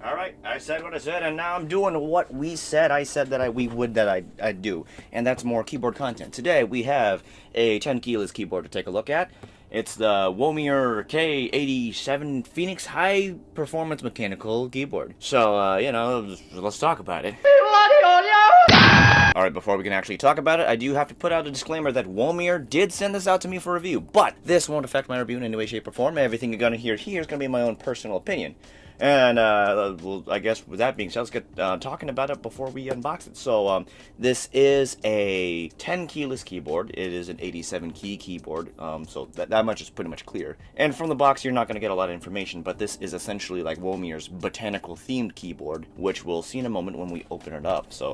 Alright, I said what I said, and now I'm doing what we said. I said that I'd do, and that's more keyboard content. Today we have a Tenkeyless keyboard to take a look at. It's the Womier K87 Phoenix High Performance Mechanical Keyboard. So, let's talk about it. Alright, before we can actually talk about it, I do have to put out a disclaimer that Womier did send this out to me for review, but this won't affect my review in any way, shape, or form. Everything you're going to hear here is going to be my own personal opinion. And, well, I guess with that being said, let's get talking about it before we unbox it. So, this is a 10-keyless keyboard. It is an 87-key keyboard, so that much is pretty much clear. And from the box, you're not going to get a lot of information, but this is essentially like Womier's botanical-themed keyboard, which we'll see in a moment when we open it up. So,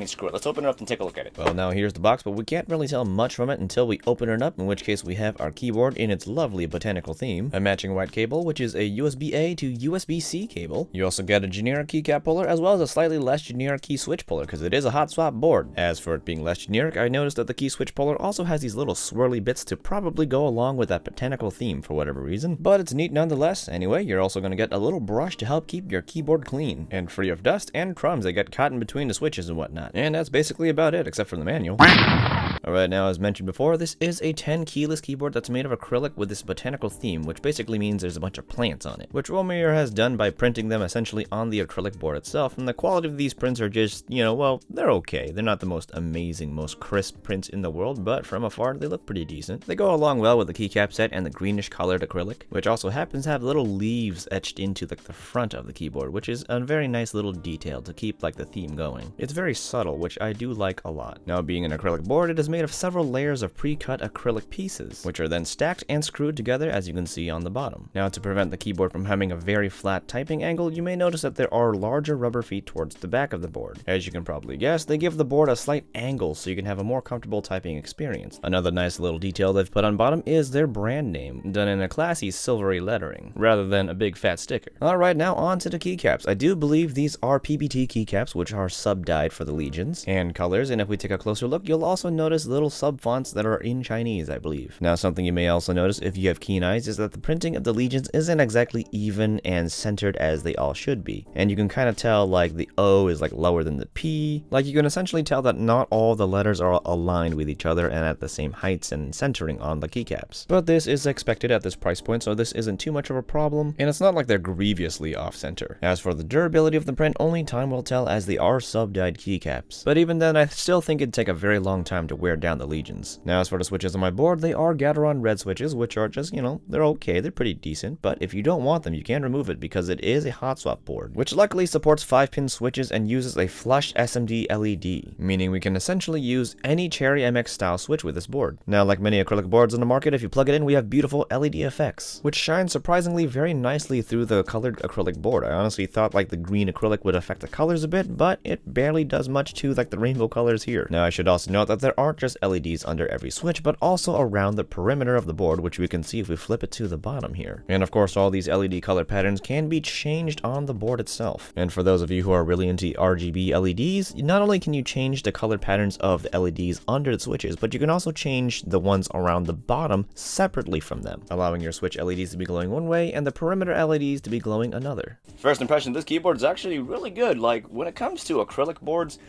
screw it. Let's open it up and take a look at it. Well, now here's the box, but we can't really tell much from it until we open it up, in which case we have our keyboard in its lovely botanical theme, a matching white cable, which is a USB-A to USB-C cable. You also get a generic keycap puller, as well as a slightly less generic key switch puller, because it is a hot swap board. As for it being less generic, I noticed that the key switch puller also has these little swirly bits to probably go along with that botanical theme for whatever reason, but it's neat nonetheless. Anyway, you're also going to get a little brush to help keep your keyboard clean and free of dust and crumbs that get caught in between the switches and whatnot. And that's basically about it, except for the manual. Alright, now as mentioned before, this is a 10-keyless keyboard that's made of acrylic with this botanical theme, which basically means there's a bunch of plants on it, which Womier has done by printing them essentially on the acrylic board itself, and the quality of these prints are just, well, they're okay. They're not the most amazing, most crisp prints in the world, but from afar they look pretty decent. They go along well with the keycap set and the greenish colored acrylic, which also happens to have little leaves etched into the front of the keyboard, which is a very nice little detail to keep the theme going. It's very subtle, which I do like a lot. Now, being an acrylic board, it is made of several layers of pre-cut acrylic pieces, which are then stacked and screwed together, as you can see on the bottom. Now, to prevent the keyboard from having a very flat typing angle, you may notice that there are larger rubber feet towards the back of the board. As you can probably guess, they give the board a slight angle so you can have a more comfortable typing experience. Another nice little detail they've put on bottom is their brand name, done in a classy silvery lettering, rather than a big fat sticker. Alright, now on to the keycaps. I do believe these are PBT keycaps, which are sub-dyed for the legions and colors, and if we take a closer look, you'll also notice little sub-fonts that are in Chinese, I believe. Now, something you may also notice if you have keen eyes is that the printing of the legions isn't exactly even and centered as they all should be. And you can kind of tell, the O is, lower than the P. You can essentially tell that not all the letters are aligned with each other and at the same heights and centering on the keycaps. But this is expected at this price point, so this isn't too much of a problem, and it's not like they're grievously off-center. As for the durability of the print, only time will tell, as they are sub-dyed keycaps. But even then, I still think it'd take a very long time to wear down the legions. Now, as for the switches on my board, they are Gateron red switches, which are just, they're okay, they're pretty decent, but if you don't want them, you can remove it because it is a hot swap board, which luckily supports 5-pin switches and uses a flushed SMD LED, meaning we can essentially use any Cherry MX style switch with this board. Now, like many acrylic boards on the market, if you plug it in, we have beautiful LED effects, which shine surprisingly very nicely through the colored acrylic board. I honestly thought the green acrylic would affect the colors a bit, but it barely does much to the rainbow colors here. Now, I should also note that there aren't just LEDs under every switch, but also around the perimeter of the board, which we can see if we flip it to the bottom here. And of course, all these LED color patterns can be changed on the board itself. And for those of you who are really into RGB LEDs, not only can you change the color patterns of the LEDs under the switches, but you can also change the ones around the bottom separately from them, allowing your switch LEDs to be glowing one way and the perimeter LEDs to be glowing another. First impression, this keyboard is actually really good. When it comes to acrylic boards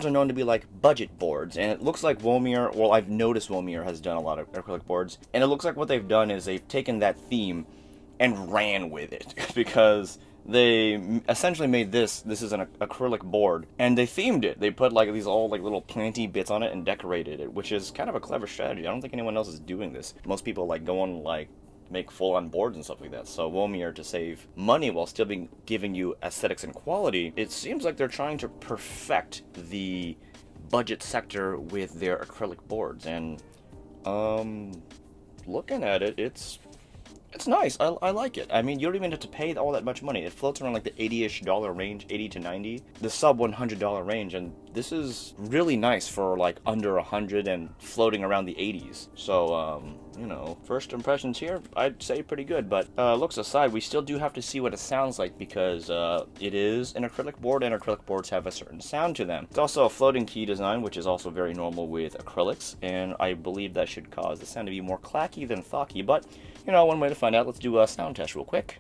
are known to be budget boards, and it looks like Womier, well, I've noticed Womier has done a lot of acrylic boards, and it looks like what they've done is they've taken that theme and ran with it, because they essentially made this is an acrylic board, and they themed it. They put these all little planty bits on it and decorated it, which is kind of a clever strategy. I don't think anyone else is doing this. Most people go on make full-on boards and stuff like that. So Womier, to save money while still giving you aesthetics and quality, it seems like they're trying to perfect the budget sector with their acrylic boards. And looking at it, it's nice. I like it. I mean, you don't even have to pay all that much money. It floats around the $80-ish range, 80 to 90, the sub $100 range, and this is really nice for under 100 and floating around the 80s. So first impressions here, I'd say pretty good, but looks aside, we still do have to see what it sounds like, because it is an acrylic board, and acrylic boards have a certain sound to them. It's also a floating key design, which is also very normal with acrylics, and I believe that should cause the sound to be more clacky than thocky, but one way to find out, let's do a sound test real quick.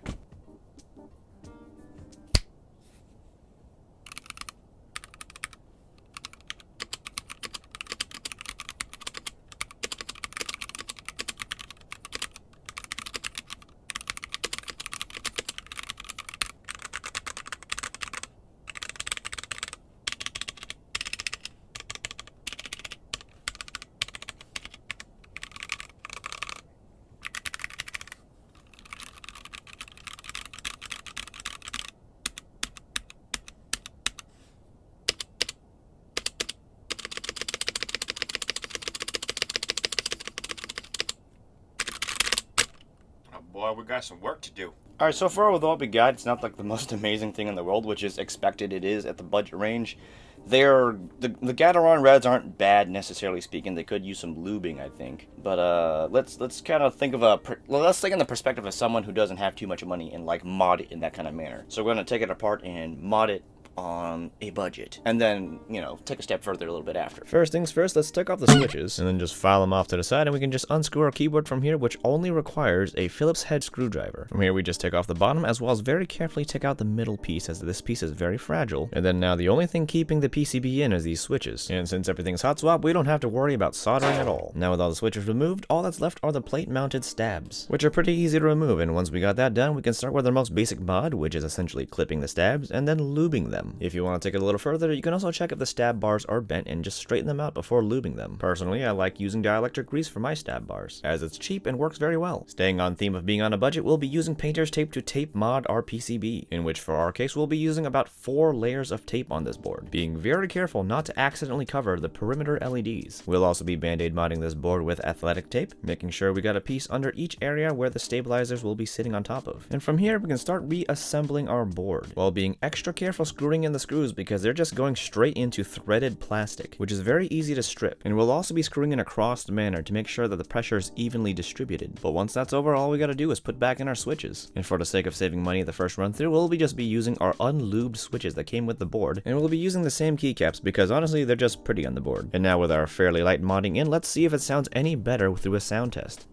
we got some work to do. Alright, so far with what we got, it's not like the most amazing thing in the world, which is expected it is at the budget range. The Gateron Reds aren't bad necessarily speaking. They could use some lubing, I think. But let's kind of think of let's think in the perspective of someone who doesn't have too much money and like mod it in that kind of manner. So we're gonna take it apart and mod it on a budget, and then, you know, take a step further a little bit after. First things first, let's take off the switches, and then just file them off to the side, and we can just unscrew our keyboard from here, which only requires a Phillips head screwdriver. From here, we just take off the bottom, as well as very carefully take out the middle piece, as this piece is very fragile. And then now the only thing keeping the PCB in is these switches. And since everything's hot swap, we don't have to worry about soldering at all. Now with all the switches removed, all that's left are the plate-mounted stabs, which are pretty easy to remove, and once we got that done, we can start with our most basic mod, which is essentially clipping the stabs, and then lubing them. If you want to take it a little further, you can also check if the stab bars are bent and just straighten them out before lubing them. Personally, I like using dielectric grease for my stab bars, as it's cheap and works very well. Staying on theme of being on a budget, we'll be using painter's tape to tape mod our PCB, in which for our case we'll be using about 4 layers of tape on this board, being very careful not to accidentally cover the perimeter LEDs. We'll also be band-aid modding this board with athletic tape, making sure we got a piece under each area where the stabilizers will be sitting on top of. And from here we can start reassembling our board, while being extra careful screwing in the screws because they're just going straight into threaded plastic, which is very easy to strip. And we'll also be screwing in a crossed manner to make sure that the pressure is evenly distributed. But once that's over, all we gotta do is put back in our switches. And for the sake of saving money the first run through, we'll just be using our unlubed switches that came with the board, and we'll be using the same keycaps because honestly they're just pretty on the board. And now with our fairly light modding in, let's see if it sounds any better through a sound test.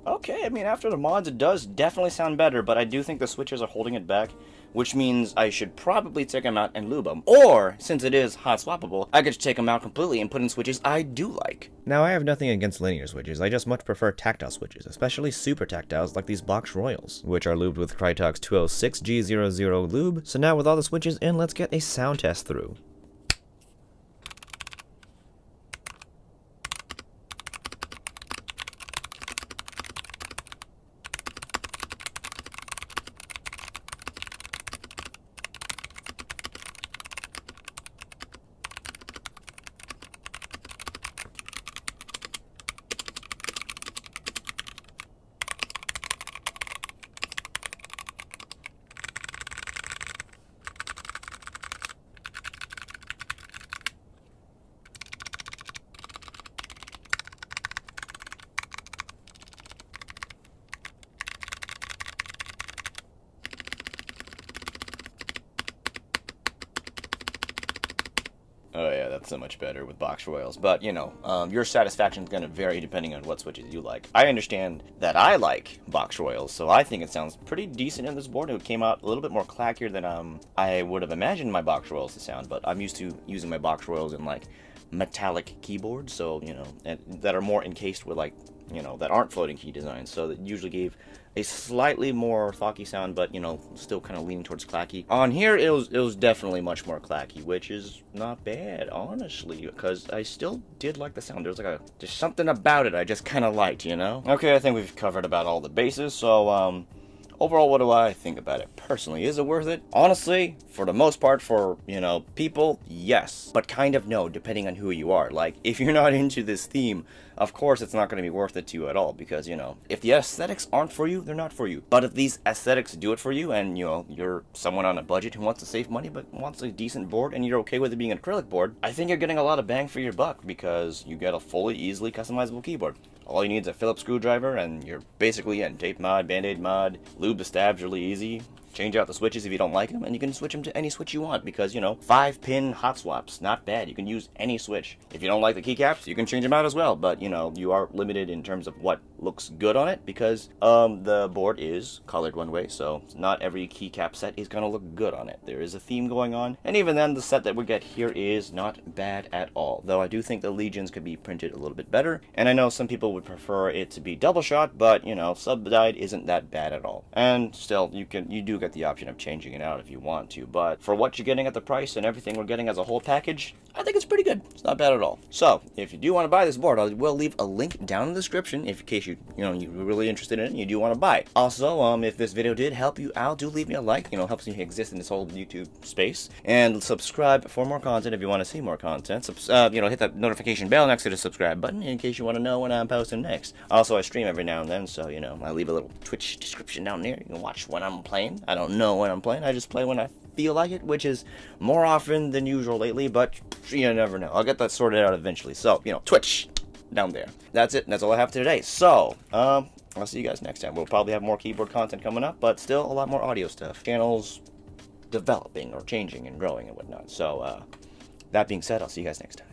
Okay, I mean, after the mods, it does definitely sound better, but I do think the switches are holding it back, which means I should probably take them out and lube them. Or, since it is hot swappable, I could just take them out completely and put in switches I do like. Now, I have nothing against linear switches, I just much prefer tactile switches, especially super tactiles like these Box Royals, which are lubed with Krytox 206G00 lube. So now with all the switches in, let's get a sound test through. Oh yeah, that's so much better with Box Royals. But, you know, your satisfaction is going to vary depending on what switches you like. I understand that I like Box Royals, so I think it sounds pretty decent in this board. It came out a little bit more clackier than I would have imagined my Box Royals to sound, but I'm used to using my Box Royals in, like, metallic keyboards, so, you know, and that are more encased with, like, you know, that aren't floating key designs, so that usually gave a slightly more thocky sound, but, you know, still kind of leaning towards clacky. On here, it was definitely much more clacky, which is not bad, honestly, because I still did like the sound. There's something about it I just kind of liked, you know? Okay, I think we've covered about all the bases, so, overall, what do I think about it? Personally, is it worth it? Honestly, for the most part, for, you know, people, yes. But kind of no, depending on who you are. Like, if you're not into this theme, of course it's not going to be worth it to you at all. Because, you know, if the aesthetics aren't for you, they're not for you. But if these aesthetics do it for you, and, you know, you're someone on a budget who wants to save money, but wants a decent board, and you're okay with it being an acrylic board, I think you're getting a lot of bang for your buck, because you get a fully, easily customizable keyboard. All you need is a Phillips screwdriver, and you're basically in tape mod, band-aid mod, lube the stabs really easy, change out the switches if you don't like them, and you can switch them to any switch you want because, you know, 5-pin hot swaps, not bad. You can use any switch. If you don't like the keycaps, you can change them out as well, but, you know, you are limited in terms of what looks good on it because the board is colored one way, so not every keycap set is going to look good on it. There is a theme going on, and even then, the set that we get here is not bad at all, though I do think the Legions could be printed a little bit better, and I know some people would prefer it to be double shot, but, you know, sub-dyed isn't that bad at all. And still, you do get the option of changing it out if you want to, but for what you're getting at the price and everything we're getting as a whole package, I think it's pretty good. It's not bad at all. So, if you do want to buy this board, I will leave a link down in the description in case you're really interested in it and you do want to buy it. Also, if this video did help you out, do leave me a like. You know, helps me exist in this whole YouTube space. And subscribe for more content if you want to see more content. Hit that notification bell next to the subscribe button in case you want to know when I'm posting next. Also, I stream every now and then, so, you know, I leave a little Twitch description down there. You can watch when I'm playing. I don't know when I'm playing. I just play when I feel like it, which is more often than usual lately, but you never know. I'll get that sorted out eventually. So, you know, Twitch down there. That's it. That's all I have today. So, I'll see you guys next time. We'll probably have more keyboard content coming up, but still a lot more audio stuff. Channels developing or changing and growing and whatnot. So, that being said, I'll see you guys next time.